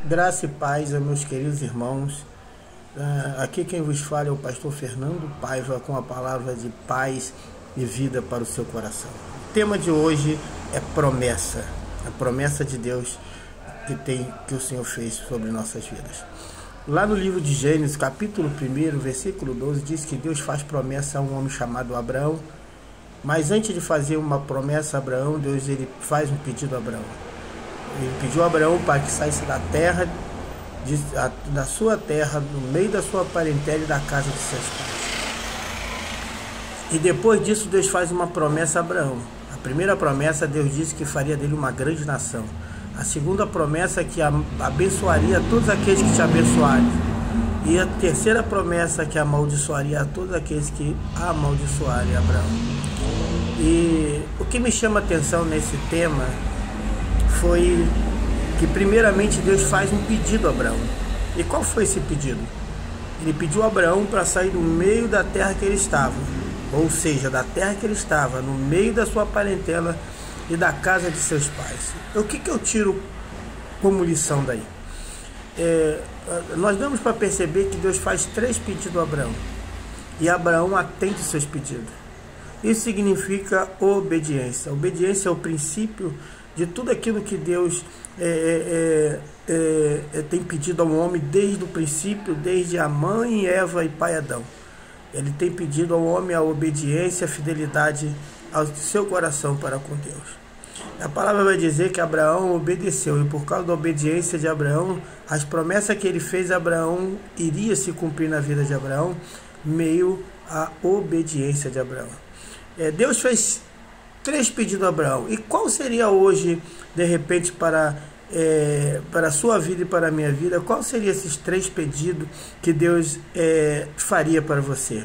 Graça e paz a meus queridos irmãos. Aqui quem vos fala é o pastor Fernando Paiva com a palavra de paz e vida para o seu coração. O tema de hoje é promessa, a promessa de Deus que o Senhor fez sobre nossas vidas. Lá no livro de Gênesis, capítulo 1, versículo 12, diz que Deus faz promessa a um homem chamado Abraão, mas antes de fazer uma promessa a Abraão, Deus faz um pedido a Abraão. Ele pediu a Abraão para que saísse da terra, da sua terra, no meio da sua parentela e da casa de seus pais. E depois disso, Deus faz uma promessa a Abraão. A primeira promessa, Deus disse que faria dele uma grande nação. A segunda promessa, que abençoaria todos aqueles que te abençoarem. E a terceira promessa, que amaldiçoaria a todos aqueles que amaldiçoarem Abraão. E o que me chama a atenção nesse tema foi que primeiramente Deus faz um pedido a Abraão. E qual foi esse pedido? Ele pediu a Abraão para sair do meio da terra que ele estava, ou seja, da terra que ele estava, no meio da sua parentela e da casa de seus pais. O que eu tiro como lição daí? Nós damos para perceber que Deus faz 3 pedidos a Abraão, e Abraão atende seus pedidos. Isso significa obediência. Obediência é o princípio de tudo aquilo que Deus tem pedido ao homem desde o princípio, desde a mãe Eva e pai Adão. Ele tem pedido ao homem a obediência, a fidelidade ao seu coração para com Deus. A palavra vai dizer que Abraão obedeceu, e por causa da obediência de Abraão, as promessas que ele fez a Abraão iria se cumprir na vida de Abraão, meio à obediência de Abraão. Deus fez 3 pedidos a Abraão. E qual seria hoje, de repente, para a sua vida e para a minha vida, qual seria esses 3 pedidos que Deus faria para você?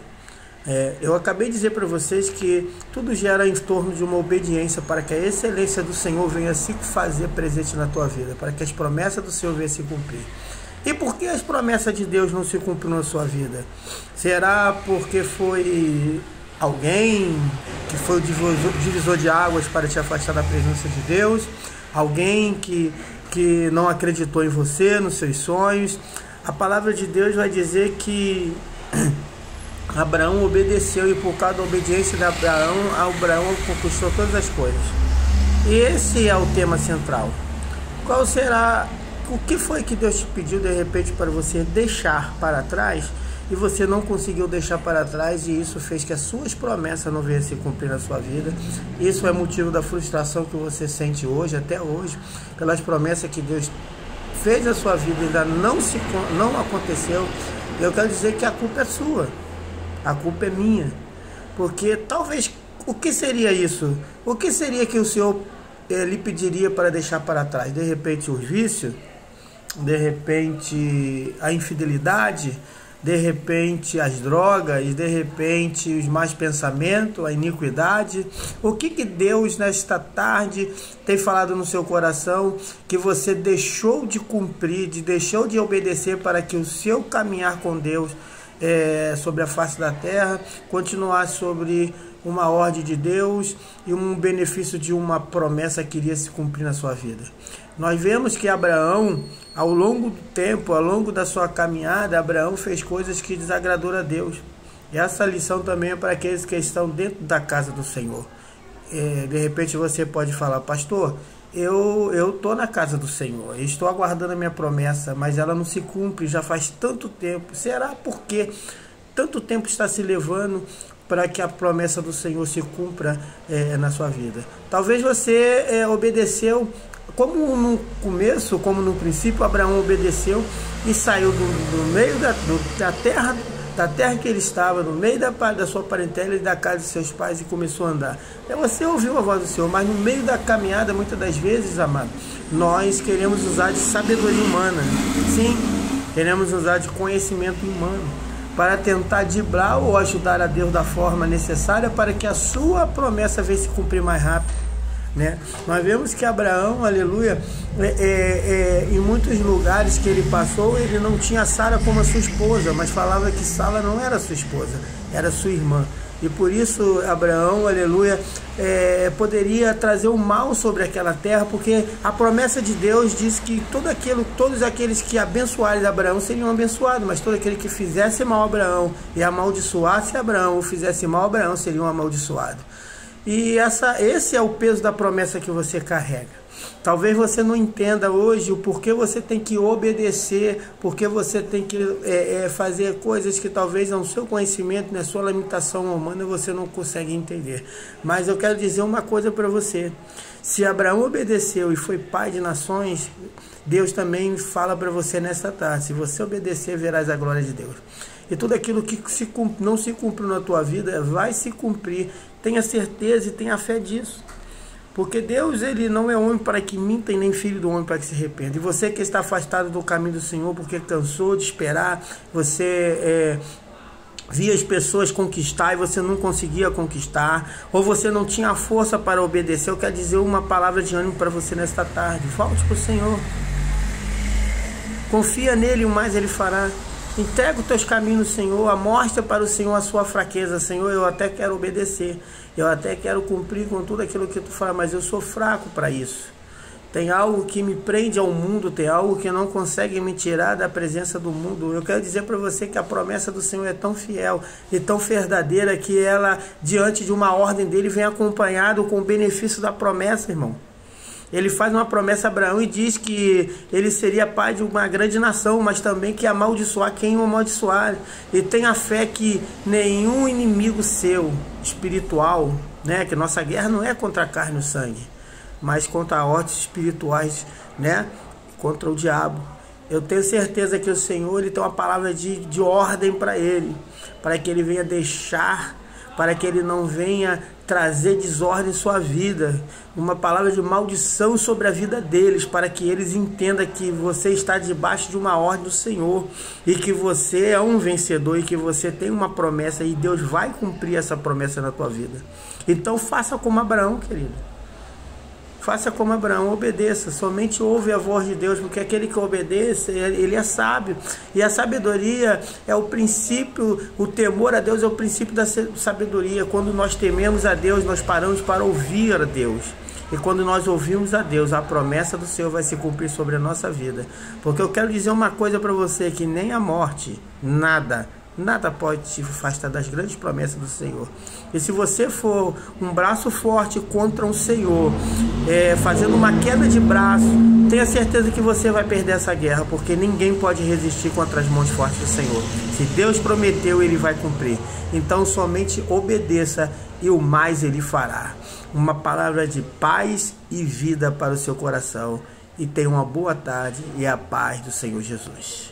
Eu acabei de dizer para vocês que tudo gera em torno de uma obediência para que a excelência do Senhor venha se fazer presente na tua vida, para que as promessas do Senhor venham se cumprir. E por que as promessas de Deus não se cumpriram na sua vida? Será porque foi alguém que foi o divisor de águas para te afastar da presença de Deus? Alguém que não acreditou em você, nos seus sonhos? A palavra de Deus vai dizer que Abraão obedeceu, e por causa da obediência de Abraão conquistou todas as coisas. E esse é o tema central. Qual será, o que foi que Deus te pediu de repente para você deixar para trás e você não conseguiu deixar para trás, e isso fez que as suas promessas não venham se cumprir na sua vida? Isso é motivo da frustração que você sente hoje, até hoje, pelas promessas que Deus fez na sua vida e ainda não aconteceu. Eu quero dizer que a culpa é sua, a culpa é minha, porque talvez, o que seria isso? O que seria que o Senhor lhe pediria para deixar para trás? De repente os vícios, de repente a infidelidade, de repente as drogas, de repente os más pensamentos, a iniquidade. O que Deus nesta tarde tem falado no seu coração que você deixou de cumprir, deixou de obedecer, para que o seu caminhar com Deus sobre a face da terra continuar sobre uma ordem de Deus e um benefício de uma promessa que iria se cumprir na sua vida? Nós vemos que Abraão, ao longo do tempo, ao longo da sua caminhada, Abraão fez coisas que desagradaram a Deus. E essa lição também é para aqueles que estão dentro da casa do Senhor. De repente você pode falar: pastor, eu estou na casa do Senhor, estou aguardando a minha promessa, mas ela não se cumpre já faz tanto tempo. Será porque tanto tempo está se levando para que a promessa do Senhor se cumpra na sua vida? Talvez você obedeceu, como no começo, como no princípio, Abraão obedeceu e saiu do meio da terra que ele estava, no meio da sua parentela e da casa de seus pais, e começou a andar. Você ouviu a voz do Senhor, mas no meio da caminhada, muitas das vezes, amado, nós queremos usar de sabedoria humana. Sim, queremos usar de conhecimento humano para tentar driblar ou ajudar a Deus da forma necessária para que a sua promessa venha se cumprir mais rápido. Nós vemos que Abraão, aleluia, em muitos lugares que ele passou, ele não tinha Sara como a sua esposa, mas falava que Sara não era sua esposa, era sua irmã. E por isso Abraão, aleluia, poderia trazer o mal sobre aquela terra, porque a promessa de Deus diz que todos aqueles que abençoarem Abraão seriam abençoados, mas todo aquele que fizesse mal a Abraão e amaldiçoasse Abraão ou fizesse mal a Abraão seriam amaldiçoados. E esse é o peso da promessa que você carrega. Talvez você não entenda hoje o porquê você tem que obedecer, porque você tem que fazer coisas que talvez no seu conhecimento, na sua limitação humana, você não consegue entender. Mas eu quero dizer uma coisa para você. Se Abraão obedeceu e foi pai de nações, Deus também fala para você nesta tarde: se você obedecer, verás a glória de Deus. E tudo aquilo que não se cumpriu na tua vida, vai se cumprir. Tenha certeza e tenha fé disso. Porque Deus, ele não é homem para que minta e nem filho do homem para que se arrependa. E você que está afastado do caminho do Senhor porque cansou de esperar, você via as pessoas conquistar e você não conseguia conquistar, ou você não tinha força para obedecer, eu quero dizer uma palavra de ânimo para você nesta tarde: volte para o Senhor. Confia nele e o mais ele fará. Entrega os teus caminhos ao Senhor, mostra para o Senhor a sua fraqueza. Senhor, eu até quero obedecer, eu até quero cumprir com tudo aquilo que tu fala, mas eu sou fraco para isso. Tem algo que me prende ao mundo, tem algo que não consegue me tirar da presença do mundo. Eu quero dizer para você que a promessa do Senhor é tão fiel e tão verdadeira que ela, diante de uma ordem dele, vem acompanhado com o benefício da promessa, irmão. Ele faz uma promessa a Abraão e diz que ele seria pai de uma grande nação, mas também que ia amaldiçoar quem o amaldiçoar. E tenha fé que nenhum inimigo seu, espiritual, né? Que nossa guerra não é contra a carne e o sangue, mas contra ordens espirituais, né? Contra o diabo. Eu tenho certeza que o Senhor, ele tem uma palavra de ordem para ele, para que ele venha deixar, para que ele não venha trazer desordem em sua vida, uma palavra de maldição sobre a vida deles, para que eles entendam que você está debaixo de uma ordem do Senhor e que você é um vencedor e que você tem uma promessa e Deus vai cumprir essa promessa na tua vida. Então faça como Abraão, querido. Faça como Abraão, obedeça, somente ouve a voz de Deus, porque aquele que obedece, ele é sábio. E a sabedoria é o princípio, o temor a Deus é o princípio da sabedoria. Quando nós tememos a Deus, nós paramos para ouvir a Deus. E quando nós ouvimos a Deus, a promessa do Senhor vai se cumprir sobre a nossa vida. Porque eu quero dizer uma coisa para você, que nem a morte, nada pode te afastar das grandes promessas do Senhor. E se você for um braço forte contra um Senhor, fazendo uma queda de braço, tenha certeza que você vai perder essa guerra, porque ninguém pode resistir contra as mãos fortes do Senhor. Se Deus prometeu, ele vai cumprir. Então somente obedeça e o mais ele fará. Uma palavra de paz e vida para o seu coração. E tenha uma boa tarde e a paz do Senhor Jesus.